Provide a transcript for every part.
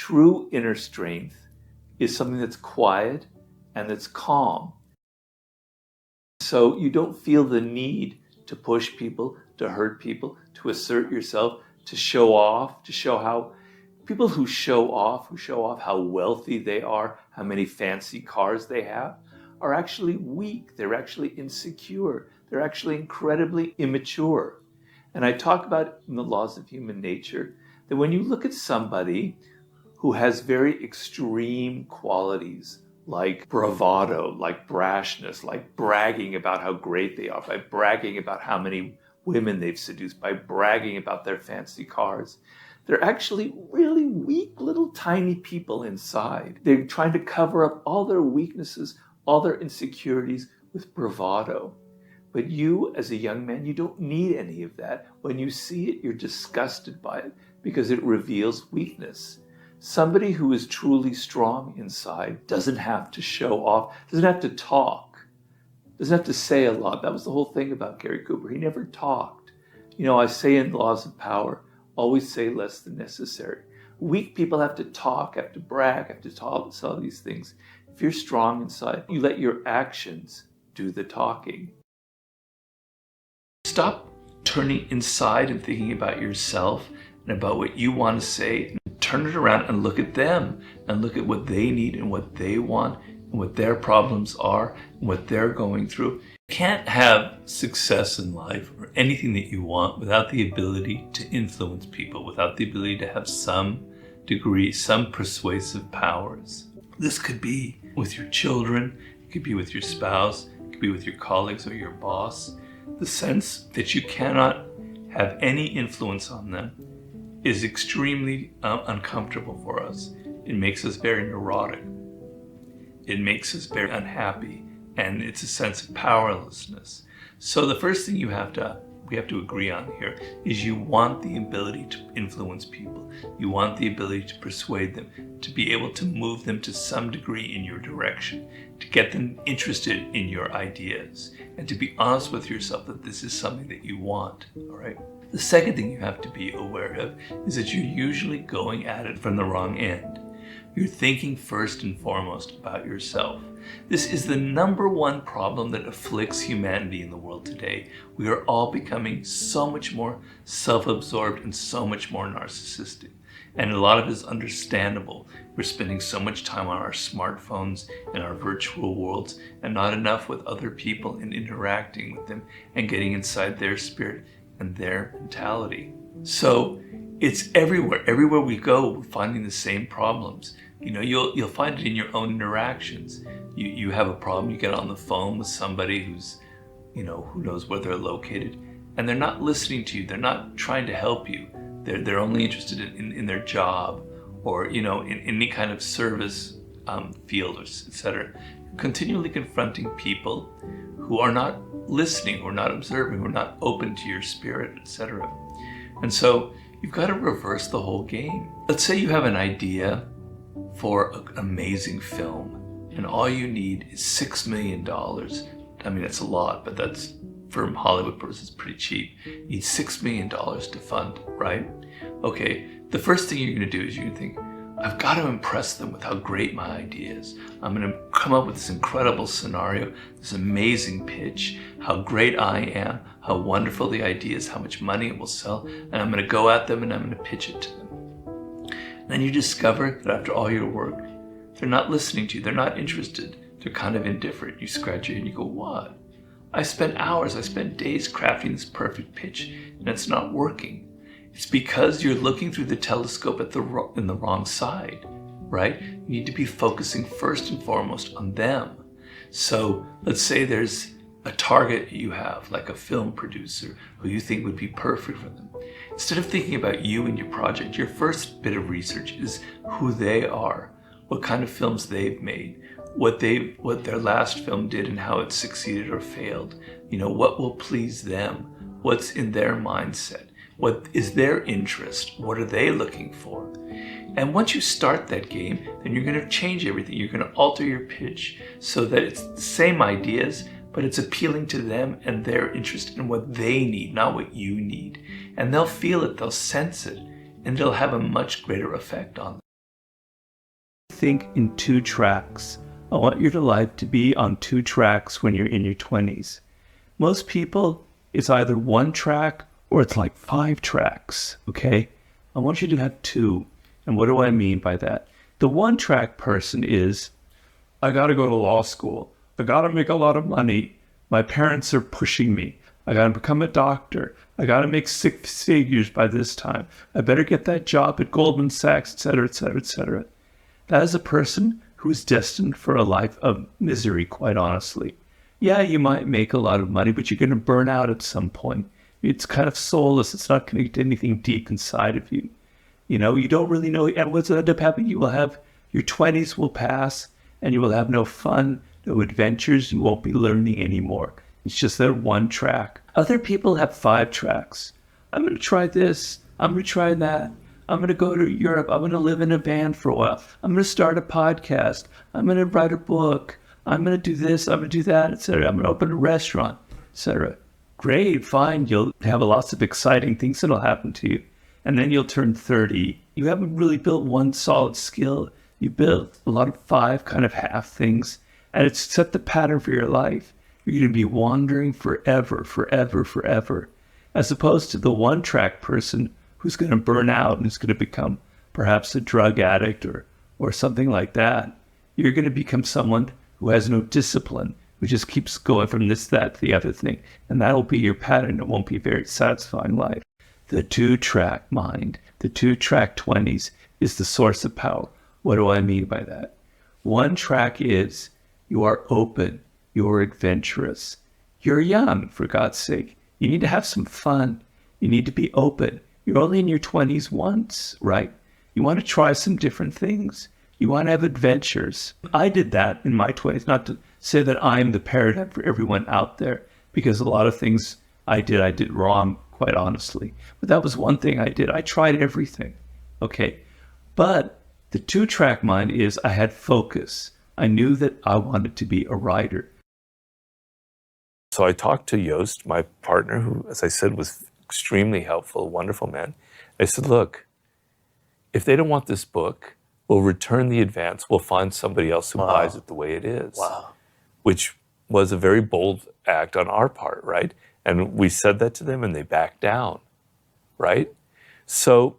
true inner strength is something that's quiet and that's calm. So you don't feel the need to push people, to hurt people, to assert yourself, to show off, to show how people who show off how wealthy they are, how many fancy cars they have, are actually weak. They're actually insecure. They're actually incredibly immature. And I talk about in the laws of human nature that when you look at somebody who has very extreme qualities like bravado, like brashness, like bragging about how great they are, by bragging about how many women they've seduced, by bragging about their fancy cars, they're actually really weak little tiny people inside. They're trying to cover up all their weaknesses, all their insecurities with bravado. But you, as a young man, you don't need any of that. When you see it, you're disgusted by it because it reveals weakness. Somebody who is truly strong inside doesn't have to show off, doesn't have to talk, doesn't have to say a lot. That was the whole thing about Gary Cooper. He never talked. You know, I say in Laws of Power, always say less than necessary. Weak people have to talk, have to brag, have to talk, say all these things. If you're strong inside, you let your actions do the talking. Stop turning inside and thinking about yourself and about what you want to say. Turn it around and look at them and look at what they need and what they want and what their problems are and what they're going through. You can't have success in life or anything that you want without the ability to influence people, without the ability to have some degree, some persuasive powers. This could be with your children, it could be with your spouse, it could be with your colleagues or your boss. The sense that you cannot have any influence on them is extremely uncomfortable for us. It makes us very neurotic. It makes us very unhappy, and it's a sense of powerlessness. So the first thing we have to agree on here is you want the ability to influence people. You want the ability to persuade them, to be able to move them to some degree in your direction, to get them interested in your ideas, and to be honest with yourself that this is something that you want, all right? The second thing you have to be aware of is that you're usually going at it from the wrong end. You're thinking first and foremost about yourself. This is the number one problem that afflicts humanity in the world today. We are all becoming so much more self-absorbed and so much more narcissistic. And a lot of it is understandable. We're spending so much time on our smartphones and our virtual worlds and not enough with other people and interacting with them and getting inside their spirit and their mentality. So it's everywhere. Everywhere we go, we're finding the same problems. You know, you'll find it in your own interactions. You have a problem, you get on the phone with somebody who's, you know, who knows where they're located, and they're not listening to you. They're not trying to help you. They're only interested in their job or, you know, in any kind of service field, or etc. Continually confronting people who are not listening, who are not observing, who are not open to your spirit, etc. And so you've got to reverse the whole game. Let's say you have an idea for an amazing film, and all you need is $6 million. I mean, that's a lot, but that's, for Hollywood purposes, pretty cheap. You need $6 million to fund, right? Okay, the first thing you're going to do is you're going to think, I've got to impress them with how great my idea is. I'm going to come up with this incredible scenario, this amazing pitch, how great I am, how wonderful the idea is, how much money it will sell, and I'm going to go at them and I'm going to pitch it to them. And then you discover that after all your work, they're not listening to you, they're not interested, they're kind of indifferent. You scratch your head and you go, what? I spent hours, I spent days crafting this perfect pitch and it's not working. It's because you're looking through the telescope in the wrong side, right? You need to be focusing first and foremost on them. So let's say there's a target you have, like a film producer who you think would be perfect for them. Instead of thinking about you and your project, your first bit of research is who they are, what kind of films they've made, what their last film did and how it succeeded or failed. You know, what will please them? What's in their mindset? What is their interest? What are they looking for? And once you start that game, then you're going to change everything. You're going to alter your pitch so that it's the same ideas, but it's appealing to them and they're interested in what they need, not what you need. And they'll feel it, they'll sense it, and it'll have a much greater effect on them. think in 2 tracks. I want your life to be on 2 tracks when you're in your 20s. Most people, it's either 1 track or it's like 5 tracks, okay? I want you to have 2. And what do I mean by that? The 1 track person is, I gotta go to law school. I gotta make a lot of money. My parents are pushing me. I gotta become a doctor. I gotta make 6 figures by this time. I better get that job at Goldman Sachs, etc., etc., etc. That is a person who is destined for a life of misery, quite honestly. Yeah, you might make a lot of money, but you're going to burn out at some point. It's kind of soulless. It's not going to get anything deep inside of you. You know, you don't really know. And what's going to end up happening, you will have, your 20s will pass, and you will have no fun, no adventures. You won't be learning anymore. It's just that 1 track. Other people have 5 tracks. I'm going to try this. I'm going to try that. I'm going to go to Europe. I'm going to live in a band for a while. I'm going to start a podcast. I'm going to write a book. I'm going to do this. I'm going to do that, etc. I'm going to open a restaurant, etc. Great, fine. You'll have lots of exciting things that'll happen to you. And then you'll turn 30. You haven't really built 1 solid skill. You built a lot of 5 kind of half things. And it's set the pattern for your life. You're going to be wandering forever, forever, forever. As opposed to the 1 track person who's going to burn out and who's going to become perhaps a drug addict or something like that. You're going to become someone who has no discipline, who just keeps going from this, that, the other thing. And that'll be your pattern. It won't be a very satisfying life. The 2-track mind, the 2-track 20s is the source of power. What do I mean by that? 1 track is you are open, you're adventurous. You're young, for God's sake. You need to have some fun. You need to be open. You're only in your 20s once, right? You want to try some different things. You want to have adventures. I did that in my 20s, not to say that I'm the paradigm for everyone out there, because a lot of things I did wrong, quite honestly. But that was one thing I did. I tried everything, okay? But the 2-track mind is I had focus. I knew that I wanted to be a writer. So I talked to Joost, my partner, who, as I said, was extremely helpful, wonderful man. I said, look, if they don't want this book, we'll return the advance. We'll find somebody else who buys it the way it is. Wow. Which was a very bold act on our part, right? And we said that to them and they backed down, right? So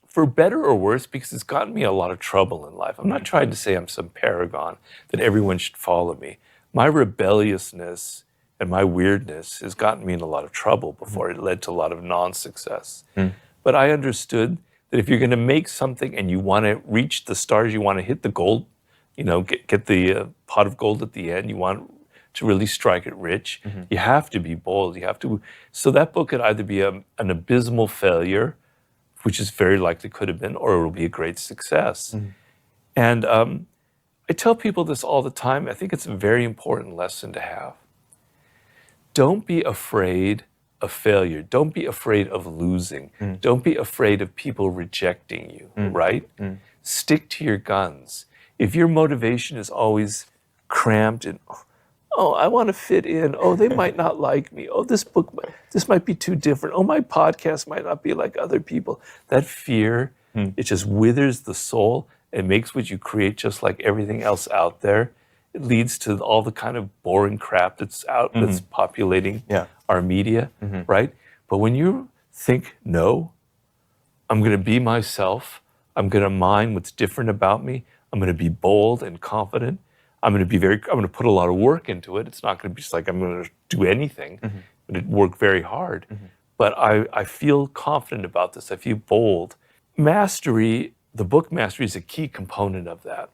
for better or worse, because it's gotten me a lot of trouble in life. I'm not trying to say I'm some paragon, that everyone should follow me. My rebelliousness and my weirdness has gotten me in a lot of trouble before. It led to a lot of non-success. But I understood that if you're going to make something and you want to reach the stars, you want to hit the gold, you know, get the pot of gold at the end, you want to really strike it rich, you have to be bold. You have to. So that book could either be an abysmal failure, which is very likely could have been, or it will be a great success. And I tell people this all the time. I think it's a very important lesson to have. Don't be afraid of failure. Don't be afraid of losing. Don't be afraid of people rejecting you, right? Stick to your guns. If your motivation is always cramped and, oh, I want to fit in. Oh, they might not like me. Oh, this might be too different. Oh, my podcast might not be like other people. That fear, it just withers the soul. It makes what you create just like everything else out there. It leads to all the kind of boring crap that's out, that's populating our media, right? But when you think, no, I'm going to be myself. I'm going to mind what's different about me. I'm going to be bold and confident. I'm going to put a lot of work into it. It's not going to be just like I'm going to do anything. I'm going to work very hard. But I feel confident about this. I feel bold. Mastery, the book mastery is a key component of that.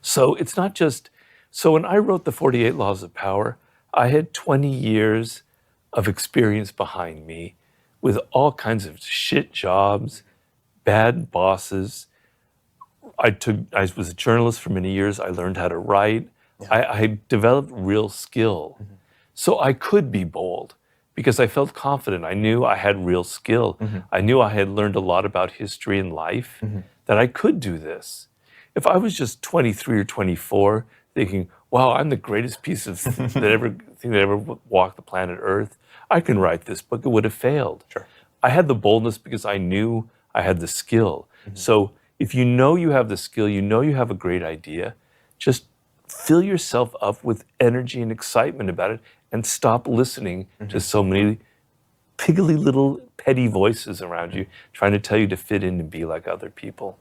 So it's not just, so when I wrote the 48 Laws of Power, I had 20 years of experience behind me with all kinds of shit jobs, bad bosses. I was a journalist for many years. I learned how to write. I developed real skill. So I could be bold because I felt confident. I knew I had real skill. I knew I had learned a lot about history and life, that I could do this. If I was just 23 or 24 thinking, wow, I'm the greatest piece of thing that ever walked the planet Earth, I can write this book, it would have failed. I had the boldness because I knew I had the skill. So If you know you have the skill, you know you have a great idea, just fill yourself up with energy and excitement about it and stop listening to so many piggly little petty voices around you trying to tell you to fit in and be like other people.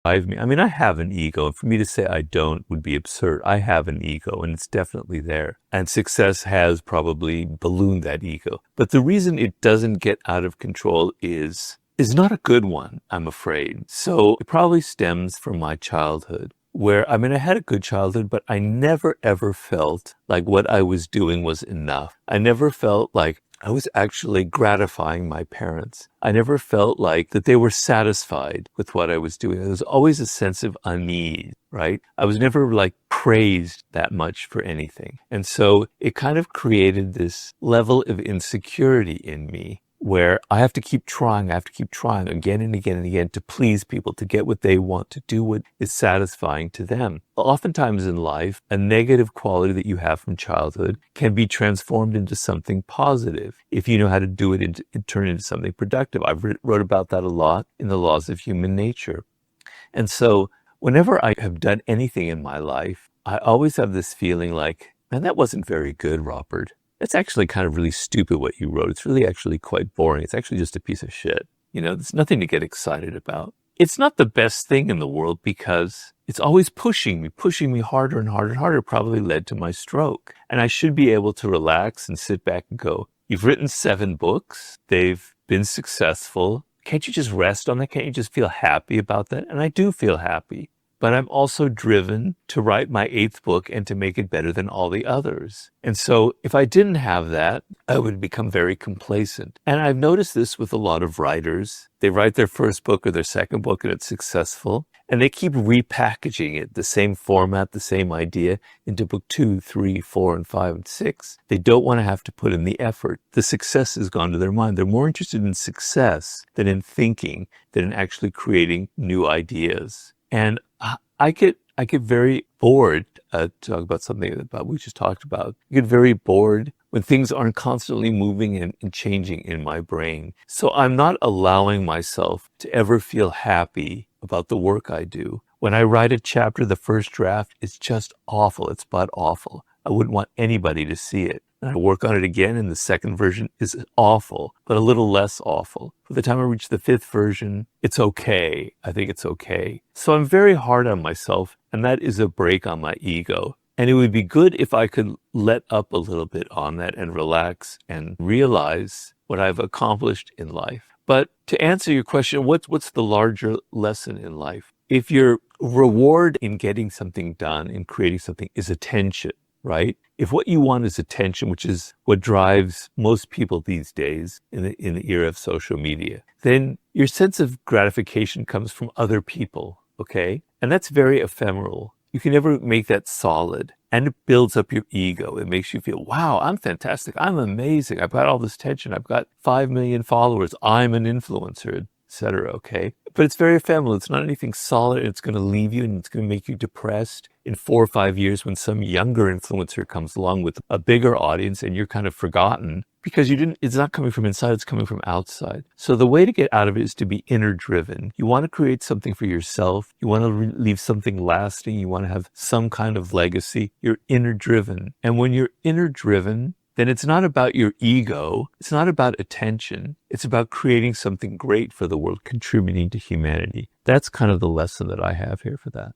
I mean, I have an ego, and for me to say I don't would be absurd. I have an ego, and it's definitely there. And success has probably ballooned that ego. But the reason it doesn't get out of control is not a good one, I'm afraid. So it probably stems from my childhood, where, I mean, I had a good childhood, but I never ever felt like what I was doing was enough. I never felt like I was actually gratifying my parents. I never felt like that they were satisfied with what I was doing. There was always a sense of unease, right? I was never like praised that much for anything. And so it kind of created this level of insecurity in me where I have to keep trying again and again and again to please people, to get what they want, to do what is satisfying to them. Oftentimes in life, a negative quality that you have from childhood can be transformed into something positive if you know how to do it and turn it into something productive. I've wrote about that a lot in The Laws of Human Nature. And so whenever I have done anything in my life, I always have this feeling like, man, that wasn't very good, Robert. It's actually kind of really stupid what you wrote. It's really actually quite boring. It's actually just a piece of shit. You know, there's nothing to get excited about. It's not the best thing in the world because it's always pushing me harder and harder and harder, probably led to my stroke. And I should be able to relax and sit back and go, you've written 7 books. They've been successful. Can't you just rest on that? Can't you just feel happy about that? And I do feel happy. But I'm also driven to write my 8th book and to make it better than all the others. And so if I didn't have that, I would become very complacent. And I've noticed this with a lot of writers. They write their first book or their second book and it's successful. And they keep repackaging it, the same format, the same idea, into book 2, 3, 4, and 5, and 6. They don't want to have to put in the effort. The success has gone to their mind. They're more interested in success than in thinking, than in actually creating new ideas. And I get very bored, to talk about something about we just talked about. I get very bored when things aren't constantly moving and changing in my brain. So I'm not allowing myself to ever feel happy about the work I do. When I write a chapter, the first draft is just awful. It's but awful. I wouldn't want anybody to see it. And I work on it again, and the second version is awful, but a little less awful. By the time I reach the 5th version, it's okay. I think it's okay. So I'm very hard on myself, and that is a break on my ego. And it would be good if I could let up a little bit on that and relax and realize what I've accomplished in life. But to answer your question, what's the larger lesson in life? If your reward in getting something done, in creating something, is attention, right? If what you want is attention, which is what drives most people these days in the era of social media, then your sense of gratification comes from other people, okay? And that's very ephemeral. You can never make that solid. And it builds up your ego. It makes you feel, wow, I'm fantastic. I'm amazing. I've got all this attention. I've got 5 million followers. I'm an influencer, etc. Okay. But it's very ephemeral. It's not anything solid. It's going to leave you and it's going to make you depressed in 4 or 5 years when some younger influencer comes along with a bigger audience and you're kind of forgotten because it's not coming from inside, it's coming from outside. So the way to get out of it is to be inner driven. You want to create something for yourself. You want to leave something lasting. You want to have some kind of legacy. You're inner driven. And when you're inner driven, then it's not about your ego. It's not about attention. It's about creating something great for the world, contributing to humanity. That's kind of the lesson that I have here for that.